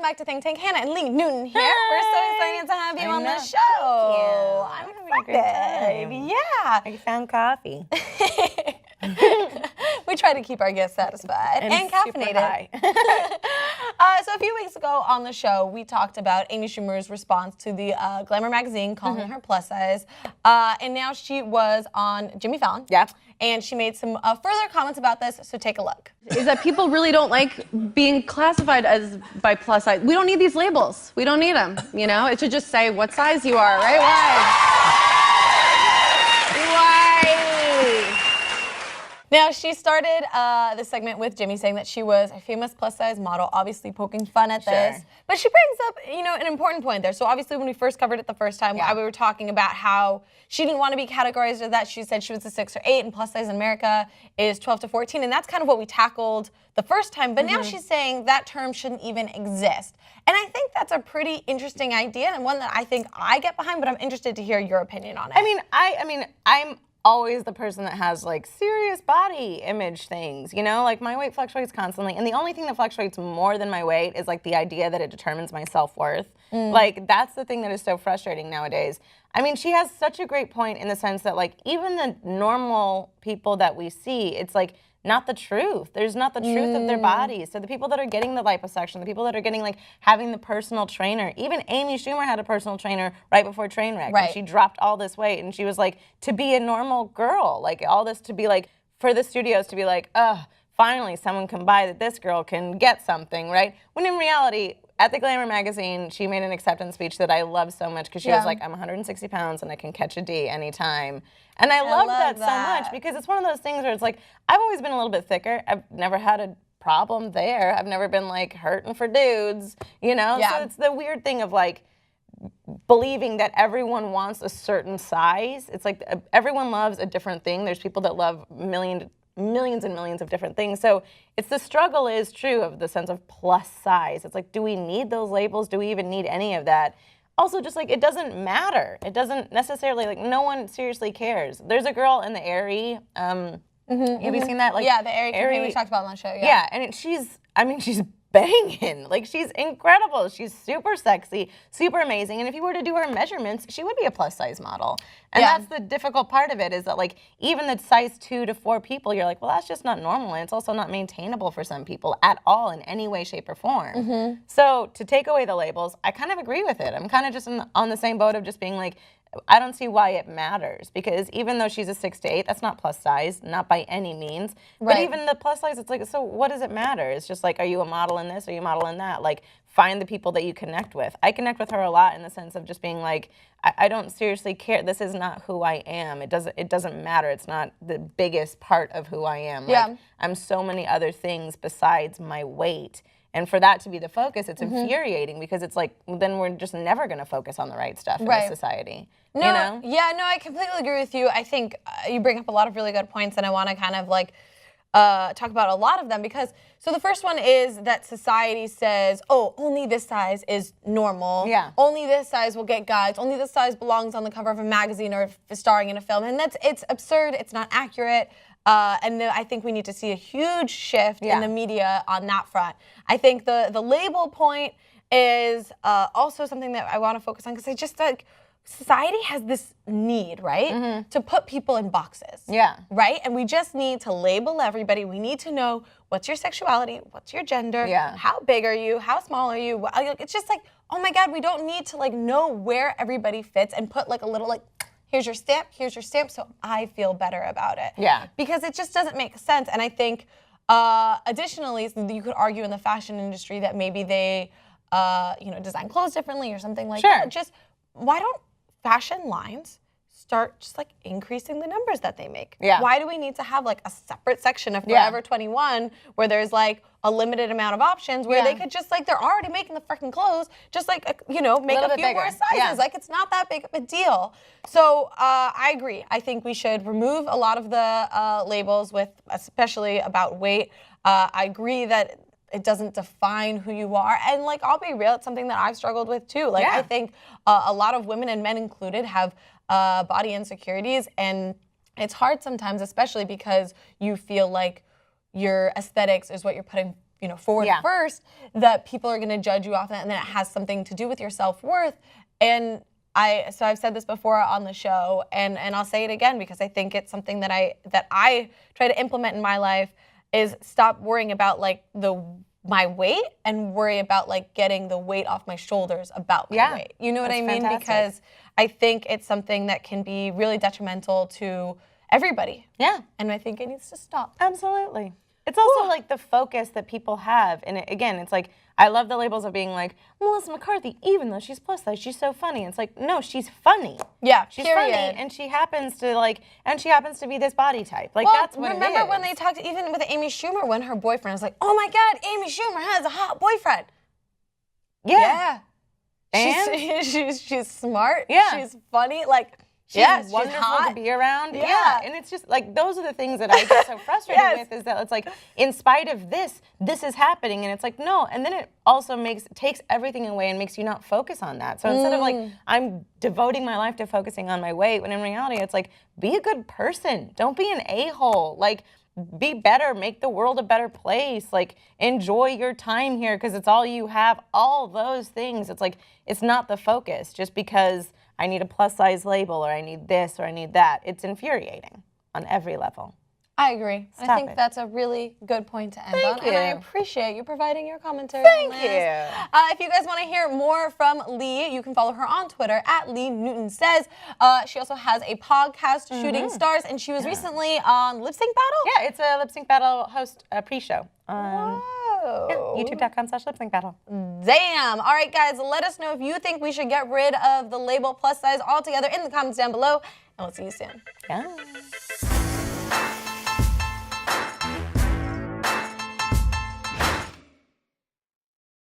back to Think Tank. Hannah and Lee Newton here. We're so excited to have you on the show. I'm having a great time. Yeah. I found coffee. We try to keep our guests satisfied and caffeinated. So a few weeks ago on the show, we talked about Amy Schumer's response to the Glamour magazine calling her plus size. And now she was on Jimmy Fallon. Yeah. And she made some further comments about this, so take a look. Is that people really don't like being classified as by plus size. We don't need these labels. We don't need them, you know? It should just say what size you are, right? Why? Now, she started the segment with Jimmy saying that she was a famous plus-size model, obviously poking fun at this. But she brings up, you know, an important point there. So obviously when we first covered it the first time, we were talking about how she didn't want to be categorized as that. She said she was a 6 or 8, and plus-size in America is 12 to 14. And that's kind of what we tackled the first time. But now she's saying that term shouldn't even exist. And I think that's a pretty interesting idea, and one that I think I get behind, but I'm interested to hear your opinion on it. I mean, I'm always the person that has like serious body image things, you know, like my weight fluctuates constantly, and the only thing that fluctuates more than my weight is like the idea that it determines my self-worth. Like that's the thing that is so frustrating nowadays. I mean, she has such a great point in the sense that like even the normal people that we see, it's like not the truth. There's not the truth of their bodies. So the people that are getting the liposuction, the people that are getting like having the personal trainer, even Amy Schumer had a personal trainer right before Trainwreck. And she dropped all this weight, and she was like, to be a normal girl, like all this to be like, for the studios to be like, oh, finally someone can buy that this girl can get something, right? When in reality, at the Glamour magazine, she made an acceptance speech that I love so much because she was like, I'm 160 pounds and I can catch a D anytime. And I love that so much because it's one of those things where it's like, I've always been a little bit thicker. I've never had a problem there. I've never been like hurting for dudes, you know? So it's the weird thing of like believing that everyone wants a certain size. It's like everyone loves a different thing. There's people that love millions and millions of different things. So it's the struggle is true of the sense of plus size. It's like, do we need those labels? Do we even need any of that? Also, just like, it doesn't matter. It doesn't necessarily, like, no one seriously cares. There's a girl in the Aerie, have you seen that? Like, yeah, the Aerie campaign we talked about on the show, and she's banging. Like, she's incredible. She's super sexy, super amazing. And if you were to do her measurements, she would be a plus size model. And that's the difficult part of it is that like, even the size 2 to 4 people, you're like, well, that's just not normal. And it's also not maintainable for some people at all in any way, shape, or form. So to take away the labels, I kind of agree with it. I'm kind of just on the same boat of just being like, I don't see why it matters, because even though she's a 6 to 8, that's not plus size, not by any means. But even the plus size, it's like, so what does it matter? It's just like, are you a model in this? Are you a model in that? Like, find the people that you connect with. I connect with her a lot in the sense of just being like, I don't seriously care. This is not who I am. It doesn't matter. It's not the biggest part of who I am. Like, I'm so many other things besides my weight. And for that to be the focus, it's infuriating because it's like, then we're just never going to focus on the right stuff in this society. No, you know? Yeah, no, I completely agree with you. I think you bring up a lot of really good points, and I want to kind of like talk about a lot of them because, so the first one is that society says, oh, only this size is normal. Only this size will get guys. Only this size belongs on the cover of a magazine or starring in a film. And it's absurd. It's not accurate. And I think we need to see a huge shift in the media on that front. I think the label point is also something that I want to focus on because I just like society has this need, right, to put people in boxes. Right? And we just need to label everybody. We need to know what's your sexuality, what's your gender, how big are you, how small are you. It's just like, oh my God, we don't need to like know where everybody fits and put like a little like, here's your stamp, so I feel better about it. Because it just doesn't make sense. And I think, additionally, you could argue in the fashion industry that maybe they, design clothes differently or something like that. Just, why don't fashion lines start just like increasing the numbers that they make? Why do we need to have like a separate section of Forever 21 where there's like a limited amount of options where they could just like, they're already making the freaking clothes, just like, make a few more sizes. Like, it's not that big of a deal. So I agree. I think we should remove a lot of the labels with, especially about weight. I agree that it doesn't define who you are. And like, I'll be real, it's something that I've struggled with too. Like, I think a lot of women and men included have body insecurities, and it's hard sometimes, especially because you feel like your aesthetics is what you're putting forward Yeah. first, that people are going to judge you off that, and then it has something to do with your self-worth. And so I've said this before on the show, and I'll say it again because I think it's something that I try to implement in my life, is stop worrying about like my weight and worry about like getting the weight off my shoulders about my weight. You know what I mean? Fantastic. Because I think it's something that can be really detrimental to everybody. Yeah. And I think it needs to stop. Absolutely. It's also like the focus that people have. And again, it's like, I love the labels of being like, Melissa McCarthy, even though she's plus size, she's so funny. It's like, no, she's funny. Yeah, She's period. funny, and she happens to be this body type. Like, Well, that's what remember it is. when they talked, even with Amy Schumer, when her boyfriend was like, oh my God, Amy Schumer has a hot boyfriend. Yeah. Yeah. She's smart. Yeah. She's funny. Like, She's she's wonderful hot. to be around. Yeah. And it's just like, those are the things that I get so frustrated Yes. with, is that it's like, in spite of this is happening. And it's like, no. And then it also takes everything away and makes you not focus on that. So instead of like, I'm devoting my life to focusing on my weight, when in reality, it's like, be a good person. Don't be an a-hole. Like, be better, make the world a better place. Like, enjoy your time here because it's all you have. All those things. It's like, it's not the focus just because I need a plus size label, or I need this, or I need that. It's infuriating on every level. I agree. I Stop think it. that's a really good point to end Thank on. And I you. appreciate you providing your commentary Thank on this. you. If you guys want to hear more from Lee, you can follow her on Twitter at Lee Newton Says. She also has a podcast, Shooting Stars, and she was recently on Lip Sync Battle. Yeah, it's a lip sync battle host pre-show on Oh. youtube.com/lip-sync battle. Damn. All right, guys, let us know if you think we should get rid of the label plus size altogether in the comments down below, and we'll see you soon. Yeah.